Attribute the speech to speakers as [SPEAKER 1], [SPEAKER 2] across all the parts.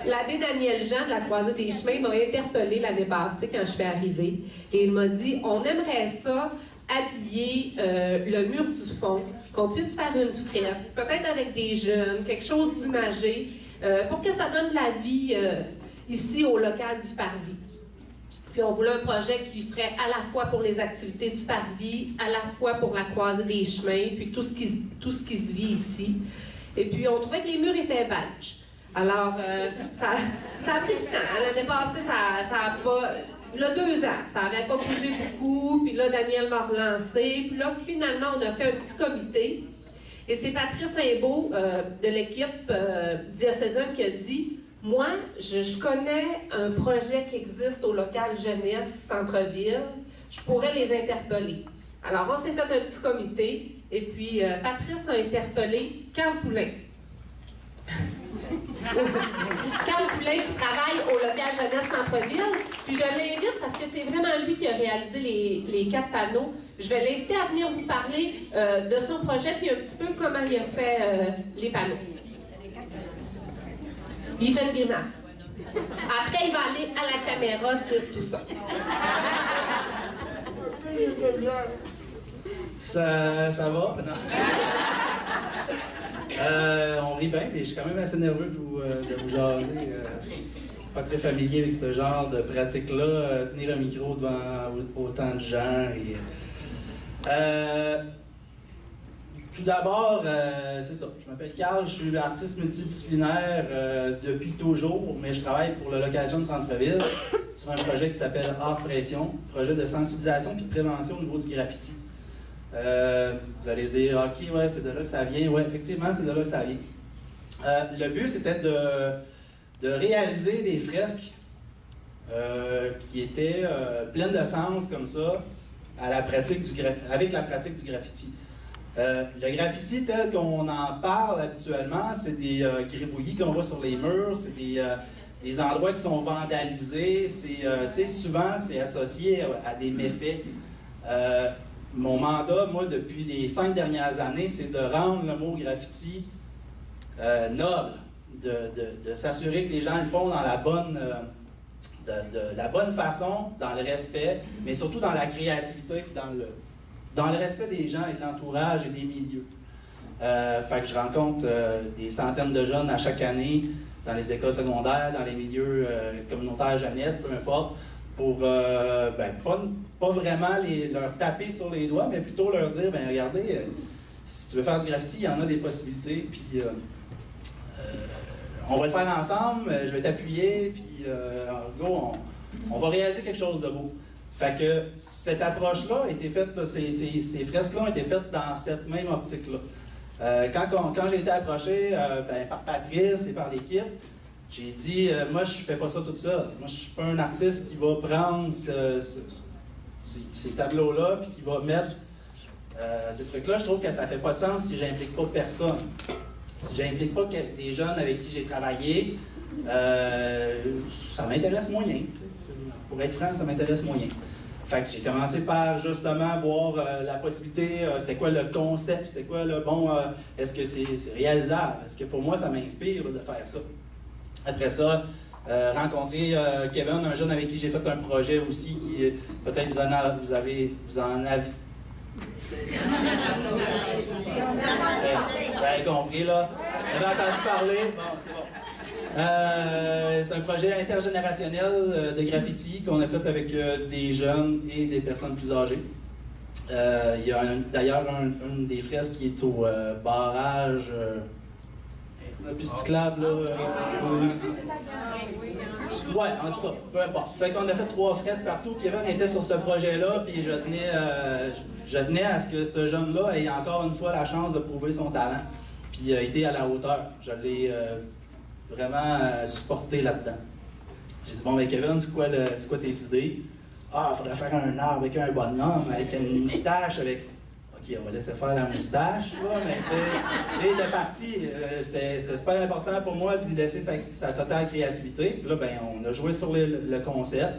[SPEAKER 1] L'abbé Daniel Jean de la Croisée des Chemins m'a interpellé l'année passée quand je suis arrivée. Et il m'a dit, on aimerait ça habiller le mur du fond, qu'on puisse faire une fresque, peut-être avec des jeunes, quelque chose d'imagé, pour que ça donne de la vie ici au local du Parvis. Puis on voulait un projet qui ferait à la fois pour les activités du Parvis, à la fois pour la Croisée des Chemins, puis tout ce qui se vit ici. Et puis on trouvait que les murs étaient beige. Alors, ça a pris du temps. L'année passée, ça a pas... Là, 2 ans, ça n'avait pas bougé beaucoup. Puis là, Daniel m'a relancé. Puis là, finalement, on a fait un petit comité. Et c'est Patrice Imbeau de l'équipe diocésaine qui a dit « Moi, je connais un projet qui existe au local jeunesse, centre-ville. Je pourrais les interpeller. » Alors, on s'est fait un petit comité. Et puis, Patrice a interpellé Carl Poulain. Carl Poulain qui travaille au local jeunesse centre-ville. Puis je l'invite parce que c'est vraiment lui qui a réalisé les 4 panneaux. Je vais l'inviter à venir vous parler de son projet puis un petit peu comment il a fait les panneaux. Il fait une grimace. Après, il va aller à la caméra dire tout ça.
[SPEAKER 2] Ça va? Non. On rit bien, mais je suis quand même assez nerveux de vous jaser. Pas très familier avec ce genre de pratique-là, tenir un micro devant autant de gens. Tout d'abord, c'est ça. Je m'appelle Carl, je suis artiste multidisciplinaire depuis toujours, mais je travaille pour le local jeune Centre-Ville sur un projet qui s'appelle Art Pression, projet de sensibilisation et de prévention au niveau du graffiti. Vous allez dire, ok, ouais, c'est de là que ça vient. Ouais, effectivement, c'est de là que ça vient. Le but, c'était de réaliser des fresques qui étaient pleines de sens comme ça à la pratique avec la pratique du graffiti. Le graffiti tel qu'on en parle habituellement, c'est des gribouillis qu'on voit sur les murs, c'est des endroits qui sont vandalisés, souvent c'est associé à des méfaits. Mon mandat, moi, depuis les 5 dernières années, c'est de rendre le mot graffiti noble, de s'assurer que les gens le font dans la bonne, de la bonne façon, dans le respect, mais surtout dans la créativité, puis dans le respect des gens et de l'entourage et des milieux. Fait que je rencontre des centaines de jeunes à chaque année dans les écoles secondaires, dans les milieux communautaires jeunesse, peu importe, pour pas vraiment leur taper sur les doigts, mais plutôt leur dire, ben regardez, si tu veux faire du graffiti, il y en a des possibilités, puis on va le faire ensemble, je vais t'appuyer, puis en gros, on va réaliser quelque chose de beau. Fait que cette approche-là a été faite, ces fresques-là ont été faites dans cette même optique-là. Quand j'ai été approché par Patrice et par l'équipe, j'ai dit, moi je fais pas ça tout seul. Moi je suis pas un artiste qui va prendre ces tableaux-là puis qui va mettre ces trucs-là. Je trouve que ça fait pas de sens si j'implique pas personne. Si j'implique pas des jeunes avec qui j'ai travaillé, ça m'intéresse moyen. Pour être franc, ça m'intéresse moyen. Fait que j'ai commencé par justement voir la possibilité, c'était quoi le concept, c'était quoi le bon, est-ce que c'est réalisable, est-ce que pour moi ça m'inspire de faire ça. Après ça, rencontrer Kevin, un jeune avec qui j'ai fait un projet aussi, qui peut-être vous en avez. Vous avez compris là. Vous avez entendu parler? Bon, c'est bon. C'est un projet intergénérationnel de graffiti qu'on a fait avec des jeunes et des personnes plus âgées. Il y a d'ailleurs une des fresques qui est au barrage. La piste cyclable, là. Ouais, en tout cas, peu importe. Fait qu'on a fait 3 fresques partout. Kevin était sur ce projet-là, puis je tenais à ce que ce jeune-là ait encore une fois la chance de prouver son talent. Puis il a été à la hauteur. Je l'ai vraiment supporté là-dedans. J'ai dit, bon, ben Kevin, c'est quoi tes idées? Ah, il faudrait faire un arbre avec un bonhomme, avec une moustache, avec... OK, on va laisser faire la moustache, là, mais tu sais, il était parti. C'était super important pour moi d'y laisser sa totale créativité. Puis là, ben, on a joué sur le concept.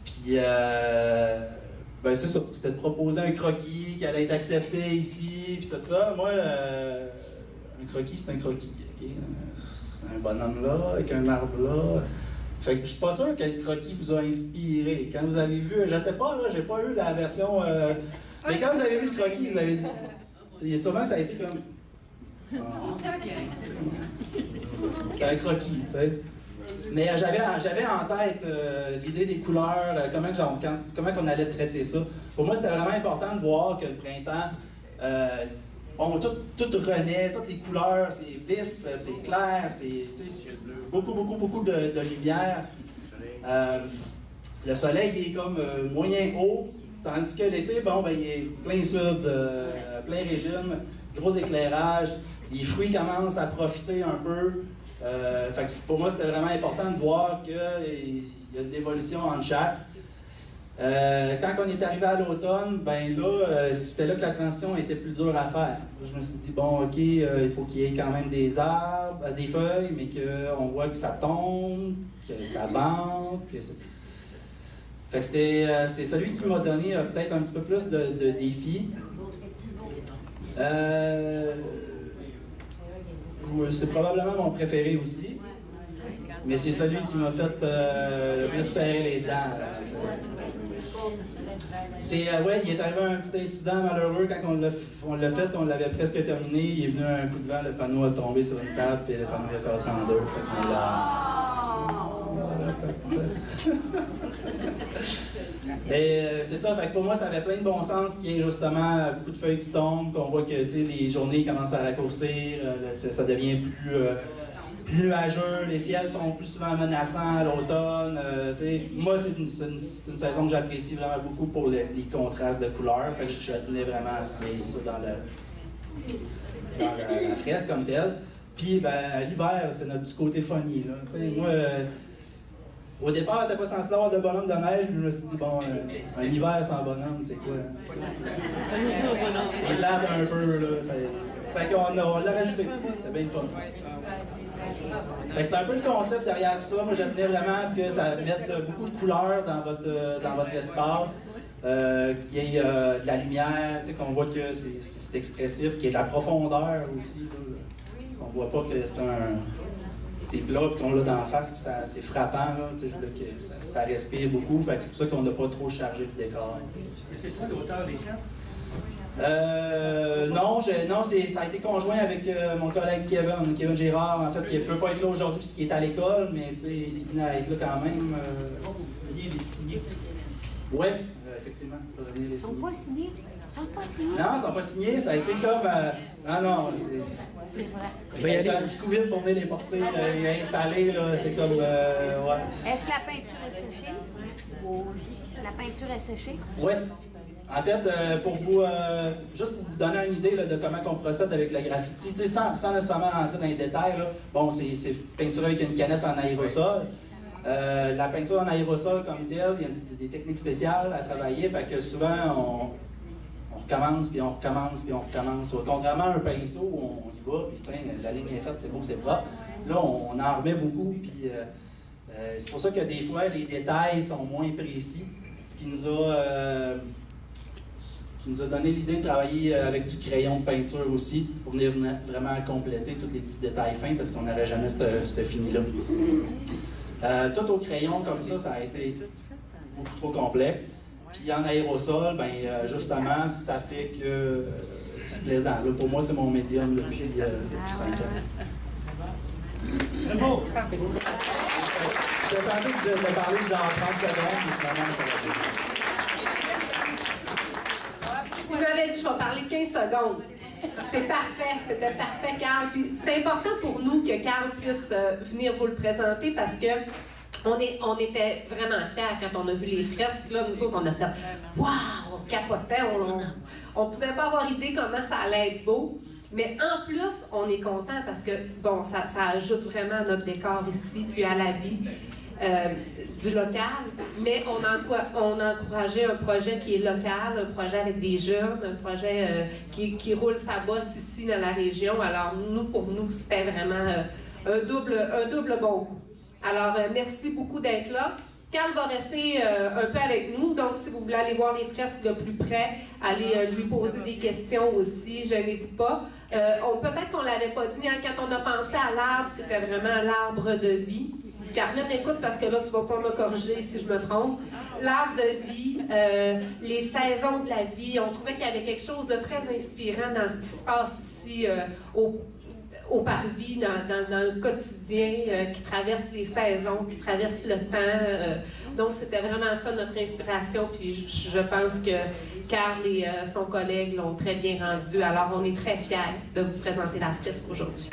[SPEAKER 2] Puis, ben, c'est ça. C'était de proposer un croquis qui allait être accepté ici, puis tout ça. Moi, un croquis, c'est un croquis. OK? un bonhomme là, avec un arbre là. Fait que je suis pas sûr que le croquis vous a inspiré. Quand vous avez vu, je sais pas, là, j'ai pas eu la version. Mais quand vous avez vu le croquis, vous avez dit. Sûrement, ça a été comme. C'est un croquis, tu sais. Mais j'avais en tête l'idée des couleurs, comment on allait traiter ça. Pour moi, c'était vraiment important de voir que le printemps, tout renaît, toutes les couleurs, c'est vif, c'est clair, c'est beaucoup de lumière. Le soleil il est comme moyen haut, tandis que l'été, il est plein sud, plein régime, gros éclairage, les fruits commencent à profiter un peu. Fait que pour moi, c'était vraiment important de voir qu'il y a de l'évolution en chaque. Quand on est arrivé à l'automne, c'était là que la transition était plus dure à faire. Je me suis dit, OK, il faut qu'il y ait quand même des arbres, des feuilles, mais qu'on voit que ça tombe, que ça bande, Fait que c'est celui qui m'a donné peut-être un petit peu plus de défis. C'est probablement mon préféré aussi, mais c'est celui qui m'a fait le plus serrer les dents. Il est arrivé un petit incident malheureux quand on l'a fait, on l'avait presque terminé, il est venu un coup de vent, le panneau a tombé sur une table et le panneau a cassé en deux. Et c'est ça, fait que pour moi, ça avait plein de bon sens qu'il y ait justement beaucoup de feuilles qui tombent, qu'on voit que les journées commencent à raccourcir, ça devient plus nuageux, les ciels sont plus souvent menaçants à l'automne. Moi, c'est une saison que j'apprécie vraiment beaucoup pour les contrastes de couleurs, fait que je tenais vraiment à ce qu'il y ait ça dans la fresque comme telle. Puis, l'hiver, c'est notre petit côté funny. Là. Moi, au départ, on n'était pas censé avoir de bonhomme de neige, mais je me suis dit, un hiver sans bonhomme, c'est quoi? C'est blade un peu, là. Fait qu'on l'a rajouté. C'était bien le fun. C'est un peu le concept derrière tout ça. Moi, je tenais vraiment à ce que ça mette beaucoup de couleurs dans votre espace, qu'il y ait de la lumière, qu'on voit que c'est expressif, qu'il y ait de la profondeur aussi. Qu'on voit pas que c'est plat et qu'on l'a d'en face, puis c'est frappant, là, je veux dire que ça respire beaucoup, fait que c'est pour ça qu'on n'a pas trop chargé le décor.
[SPEAKER 3] C'est quoi l'auteur des cartes?
[SPEAKER 2] Non, ça a été conjoint avec mon collègue Kevin Girard, en fait, qui ne peut pas être là aujourd'hui puisqu'il est à l'école, mais qui tenait à être là quand même.
[SPEAKER 3] Vous veniez les signer?
[SPEAKER 2] Oui, effectivement, vous venir les signer.
[SPEAKER 4] Ils sont pas signés?
[SPEAKER 2] Non, ils ne sont pas signés, ça a été comme... non, il y a un petit coup vide pour venir les porter et installer, là, c'est comme... ouais.
[SPEAKER 4] Est-ce que la peinture est séchée? La peinture est séchée?
[SPEAKER 2] Oui. En fait, juste pour vous donner une idée là, de comment on procède avec le graffiti, sans nécessairement rentrer dans les détails, là, c'est peinture avec une canette en aérosol. La peinture en aérosol comme telle, il y a des techniques spéciales à travailler, fait que souvent on recommence, puis on recommence, puis on recommence. Contrairement à un pinceau où on y va, puis la ligne est faite, c'est beau, c'est propre. Là, on en remet beaucoup, puis c'est pour ça que des fois, les détails sont moins précis. Ce qui nous a donné l'idée de travailler avec du crayon de peinture aussi, pour venir vraiment compléter tous les petits détails fins, parce qu'on n'aurait jamais ce fini-là. Tout au crayon comme ça a été beaucoup trop complexe. Puis en aérosol, justement, ça fait que c'est plaisant. Là, pour moi, c'est mon médium depuis 5 ans.
[SPEAKER 3] C'est beau!
[SPEAKER 2] J'étais censé te parler dans 30 secondes, mais finalement, ça va bien.
[SPEAKER 1] Il m'avait dit, je vais parler 15 secondes. C'est parfait, c'était parfait, Carl. Puis c'est important pour nous que Carl puisse venir vous le présenter parce que on était vraiment fiers quand on a vu les fresques. Là, nous autres, on a fait « Waouh! » On capotait, on pouvait pas avoir idée comment ça allait être beau. Mais en plus, on est content parce que, ça ajoute vraiment à notre décor ici, puis à la vie du local. Mais on encourageait un projet qui est local, un projet avec des jeunes, un projet qui roule sa bosse ici dans la région. Alors, pour nous, c'était vraiment un double bon coup. Alors, merci beaucoup d'être là. Carl va rester un peu avec nous, donc si vous voulez aller voir les fresques de plus près, allez lui poser des questions aussi, gênez-vous pas. Peut-être qu'on ne l'avait pas dit, hein, quand on a pensé à l'arbre, c'était vraiment l'arbre de vie. Carmen, écoute, parce que là, tu vas pouvoir me corriger si je me trompe. L'arbre de vie, les saisons de la vie, on trouvait qu'il y avait quelque chose de très inspirant dans ce qui se passe ici au parvis, dans le quotidien, qui traverse les saisons, qui traverse le temps. Donc, c'était vraiment ça notre inspiration. Puis, je pense que Carl et son collègue l'ont très bien rendu. Alors, on est très fiers de vous présenter la fresque aujourd'hui.